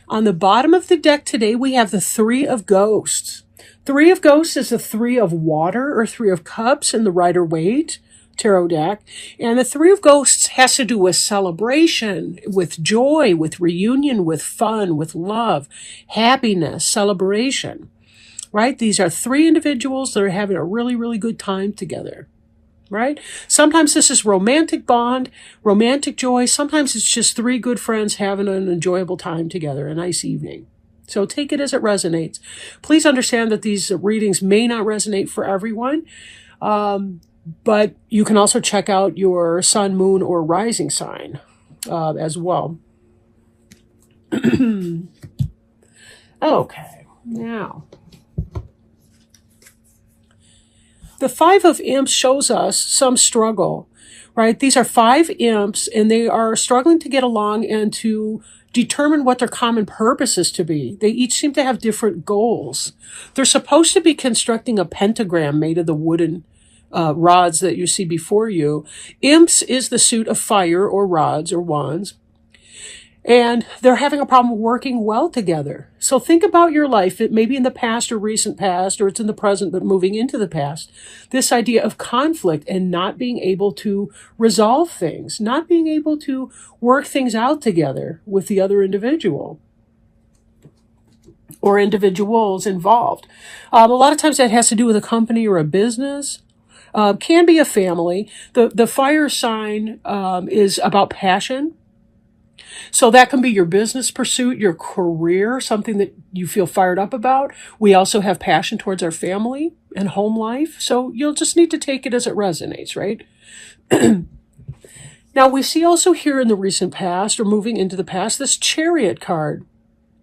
On the bottom of the deck today, we have the Three of Ghosts. Three of Ghosts is the Three of Water or Three of Cups in the Rider-Waite tarot deck. And the Three of Ghosts has to do with celebration, with joy, with reunion, with fun, with love, happiness, celebration, right? These are three individuals that are having a really, really good time together. Right? Sometimes this is romantic bond, romantic joy. Sometimes it's just three good friends having an enjoyable time together, a nice evening. So take it as it resonates. Please understand that these readings may not resonate for everyone, but you can also check out your sun, moon, or rising sign as well. Okay, now. The Five of Imps shows us some struggle, right? These are five imps, and they are struggling to get along and to determine what their common purpose is to be. They each seem to have different goals. They're supposed to be constructing a pentagram made of the wooden rods that you see before you. Imps is the suit of fire or rods or wands. And they're having a problem working well together. So think about your life. It may be in the past or recent past, or it's in the present, but moving into the past. This idea of conflict and not being able to resolve things, not being able to work things out together with the other individual or individuals involved. A lot of times that has to do with a company or a business. Can be a family. The fire sign is about passion. So that can be your business pursuit, your career, something that you feel fired up about. We also have passion towards our family and home life. So you'll just need to take it as it resonates, right? Now we see also here in the recent past or moving into the past, this Chariot card.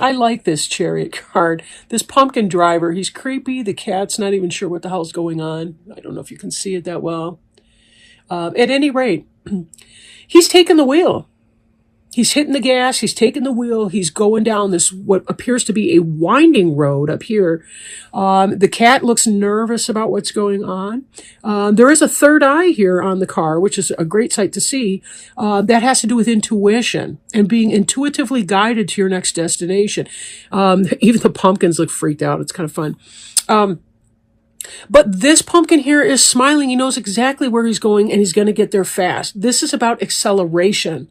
I like this Chariot card. This pumpkin driver, he's creepy. The cat's not even sure what the hell's going on. I don't know if you can see it that well. At any rate, he's taken the wheel. He's hitting the gas, he's taking the wheel, he's going down this, what appears to be a winding road up here. The cat looks nervous about what's going on. There is a third eye here on the car, which is a great sight to see. That has to do with intuition and being intuitively guided to your next destination. Even the pumpkins look freaked out. It's kind of fun. But this pumpkin here is smiling. He knows exactly where he's going and he's going to get there fast. This is about acceleration,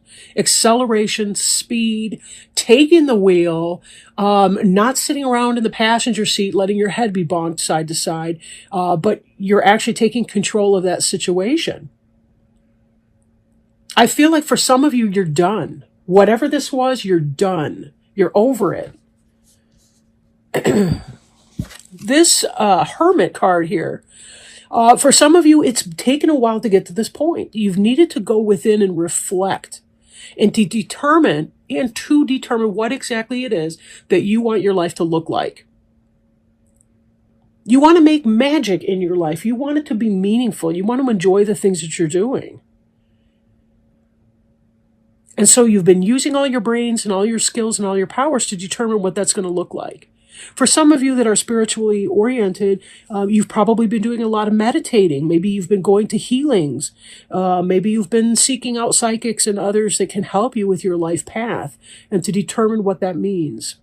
speed, taking the wheel, not sitting around in the passenger seat, letting your head be bonked side to side, but you're actually taking control of that situation. I feel like for some of you, you're done. Whatever this was, you're done. You're over it. This Hermit card here, for some of you, it's taken a while to get to this point. You've needed to go within and reflect and to determine what exactly it is that you want your life to look like. You want to make magic in your life. You want it to be meaningful. You want to enjoy the things that you're doing. And so you've been using all your brains and all your skills and all your powers to determine what that's going to look like. For some of you that are spiritually oriented, you've probably been doing a lot of meditating. Maybe you've been going to healings. Maybe you've been seeking out psychics and others that can help you with your life path and to determine what that means.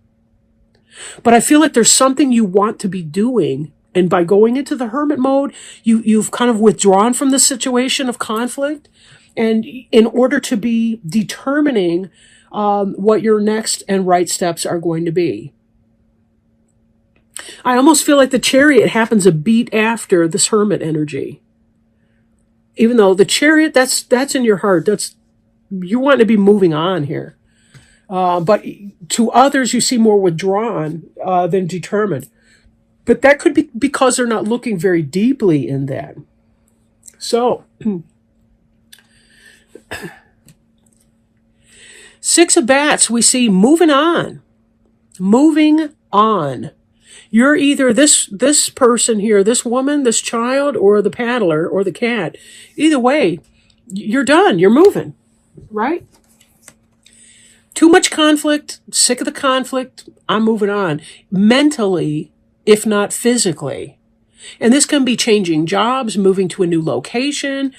But I feel like there's something you want to be doing. And by going into the hermit mode, you've kind of withdrawn from the situation of conflict. And in order to be determining what your next and right steps are going to be. I almost feel like the Chariot happens a beat after this Hermit energy. Even though the Chariot, that's in your heart. You want to be moving on here. But to others, you see more withdrawn than determined. But that could be because they're not looking very deeply in that. So, Six of Bats, we see moving on. Moving on. You're either this person here, this woman, this child, or the paddler, or the cat. Either way, you're done. You're moving, right? Too much conflict, sick of the conflict, I'm moving on. Mentally, if not physically. And this can be changing jobs, moving to a new location,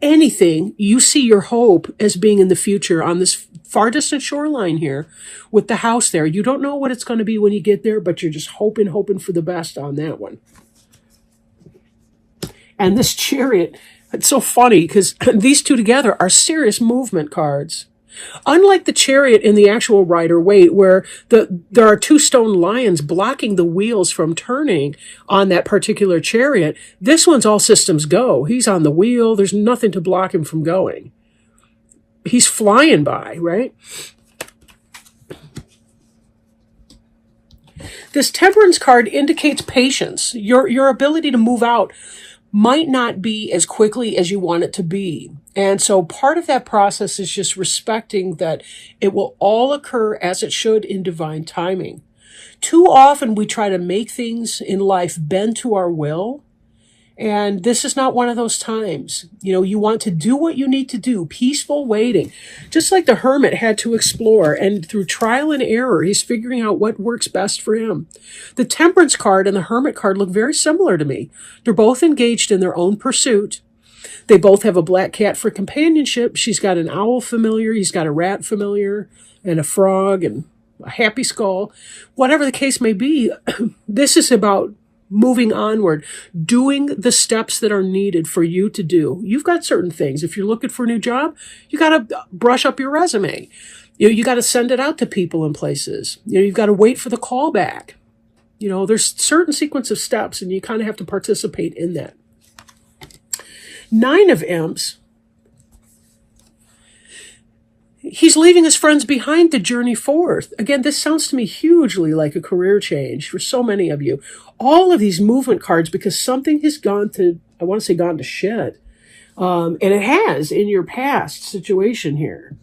anything. You see your hope as being in the future on this far distant shoreline here with the house there. You don't know what it's going to be when you get there, but you're just hoping for the best on that one. And this Chariot, it's so funny because these two together are serious movement cards. Unlike the Chariot in the actual Rider-Waite, where there are two stone lions blocking the wheels from turning on that particular Chariot, this one's all systems go. He's on the wheel. There's nothing to block him from going. He's flying by, right? This Temperance card indicates patience. Your ability to move out might not be as quickly as you want it to be. And so part of that process is just respecting that it will all occur as it should in divine timing. Too often we try to make things in life bend to our will. And this is not one of those times. You want to do what you need to do, peaceful waiting. Just like the hermit had to explore, and through trial and error, he's figuring out what works best for him. The Temperance card and the Hermit card look very similar to me. They're both engaged in their own pursuit. They both have a black cat for companionship. She's got an owl familiar, he's got a rat familiar, and a frog, and a happy skull. Whatever the case may be, this is about moving onward, doing the steps that are needed for you to do. You've got certain things. If you're looking for a new job, you got to brush up your resume. You got to send it out to people and places. You've got to wait for the call back. There's certain sequence of steps, and you kind of have to participate in that. 9 of Imps. He's leaving his friends behind to journey forth. Again, this sounds to me hugely like a career change for so many of you. All of these movement cards, because something has gone to shit. And it has in your past situation here.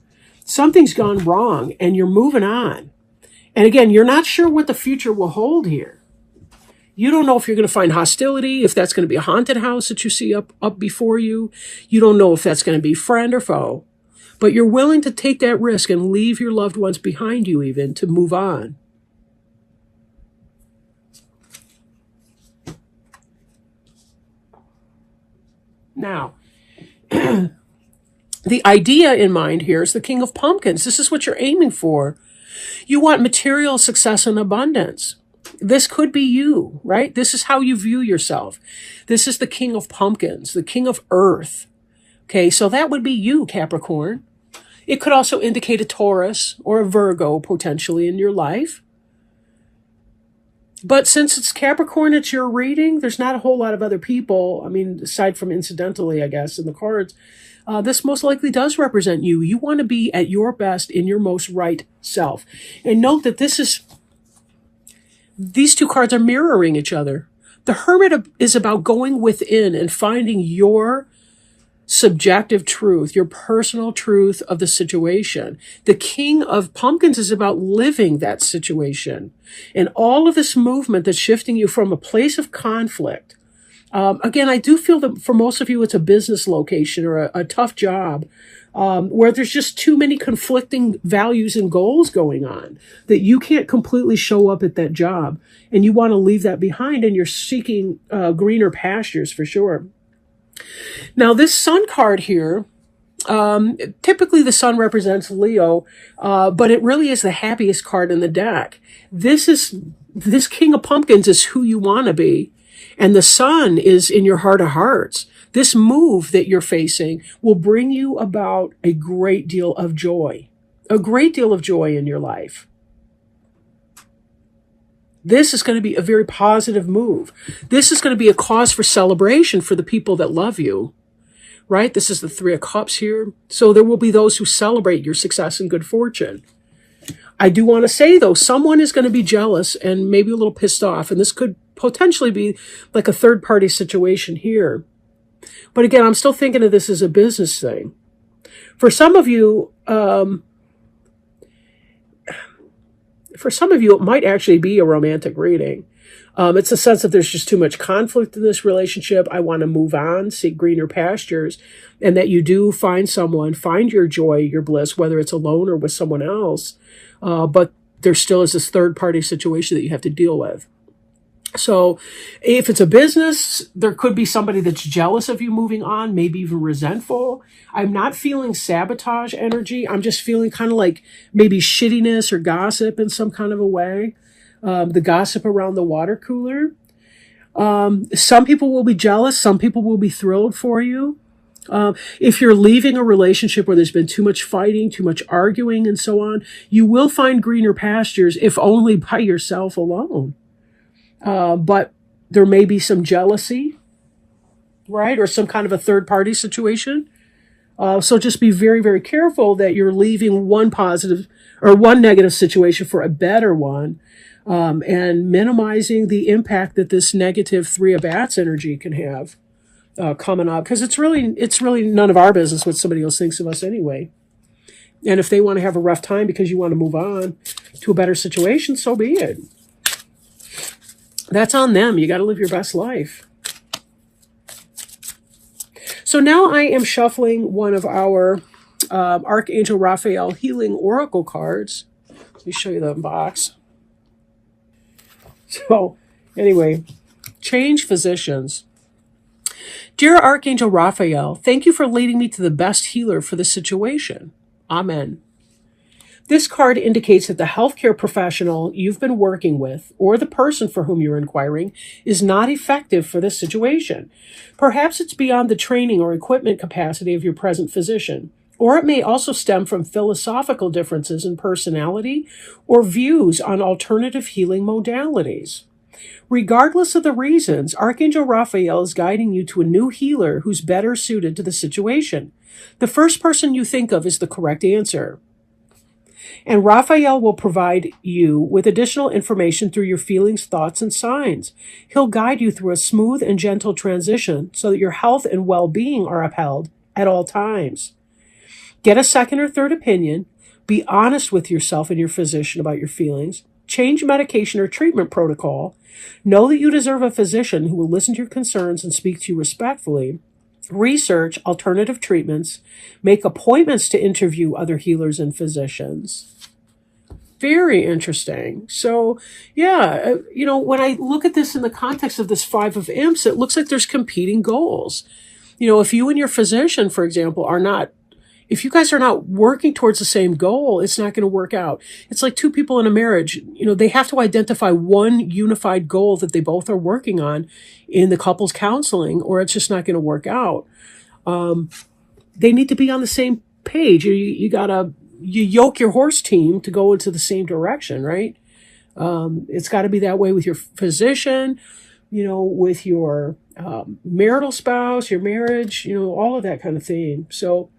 Something's gone wrong and you're moving on. And again, you're not sure what the future will hold here. You don't know if you're going to find hostility, if that's going to be a haunted house that you see up before you. You don't know if that's going to be friend or foe. But you're willing to take that risk and leave your loved ones behind you even to move on. Now, the idea in mind here is the King of Pumpkins. This is what you're aiming for. You want material success and abundance. This could be you, right? This is how you view yourself. This is the King of Pumpkins, the King of Earth. Okay, so that would be you, Capricorn. It could also indicate a Taurus or a Virgo potentially in your life. But since it's Capricorn, it's your reading. There's not a whole lot of other people. I mean, aside from incidentally, I guess, in the cards. This most likely does represent you. You want to be at your best in your most right self. And note that these two cards are mirroring each other. The Hermit is about going within and finding your subjective truth, your personal truth of the situation. The King of Pumpkins is about living that situation. And all of this movement that's shifting you from a place of conflict. Again, I do feel that for most of you, it's a business location or a tough job where there's just too many conflicting values and goals going on that you can't completely show up at that job. And you want to leave that behind, and you're seeking greener pastures for sure. Now, this Sun card here, typically the Sun represents Leo, but it really is the happiest card in the deck. This King of Pumpkins is who you want to be. And the Sun is in your heart of hearts. This move that you're facing will bring you about a great deal of joy in your life. This is going to be a very positive move. This is going to be a cause for celebration for the people that love you, right? This is the 3 of Cups here. So there will be those who celebrate your success and good fortune. I do want to say, though, someone is going to be jealous and maybe a little pissed off, and this could potentially be like a third-party situation here. But again, I'm still thinking of this as a business thing. For some of you, it might actually be a romantic reading. It's a sense that there's just too much conflict in this relationship. I want to move on, seek greener pastures, and that you do find your joy, your bliss, whether it's alone or with someone else. But there still is this third-party situation that you have to deal with. So if it's a business, there could be somebody that's jealous of you moving on, maybe even resentful. I'm not feeling sabotage energy. I'm just feeling kind of like maybe shittiness or gossip in some kind of a way. The gossip around the water cooler. Some people will be jealous. Some people will be thrilled for you. If you're leaving a relationship where there's been too much fighting, too much arguing, and so on, you will find greener pastures, if only by yourself alone. But there may be some jealousy, right? Or some kind of a third party situation. So just be very, very careful that you're leaving one positive or one negative situation for a better one, and minimizing the impact that this negative three of bats energy can have coming up. Because it's really none of our business what somebody else thinks of us anyway. And if they want to have a rough time because you want to move on to a better situation, so be it. That's on them. You got to live your best life. So now I am shuffling one of our Archangel Raphael Healing Oracle cards. Let me show you the box. So anyway, change physicians. Dear Archangel Raphael, thank you for leading me to the best healer for this situation. Amen. This card indicates that the healthcare professional you've been working with, or the person for whom you're inquiring, is not effective for this situation. Perhaps it's beyond the training or equipment capacity of your present physician, or it may also stem from philosophical differences in personality or views on alternative healing modalities. Regardless of the reasons, Archangel Raphael is guiding you to a new healer who's better suited to the situation. The first person you think of is the correct answer. And Raphael will provide you with additional information through your feelings, thoughts, and signs. He'll guide you through a smooth and gentle transition so that your health and well-being are upheld at all times. Get a second or third opinion. Be honest with yourself and your physician about your feelings. Change medication or treatment protocol. Know that you deserve a physician who will listen to your concerns and speak to you respectfully. Research alternative treatments. Make appointments to interview other healers and physicians. Very interesting. So, yeah, when I look at this in the context of this Five of Imps, it looks like there's competing goals. If you and your physician, for example, if you guys are not working towards the same goal, it's not going to work out. It's like two people in a marriage. They have to identify one unified goal that they both are working on in the couples counseling, or it's just not going to work out. They need to be on the same page. You yoke your horse team to go into the same direction, right? It's got to be that way with your physician, with your marital spouse, your marriage, all of that kind of thing. So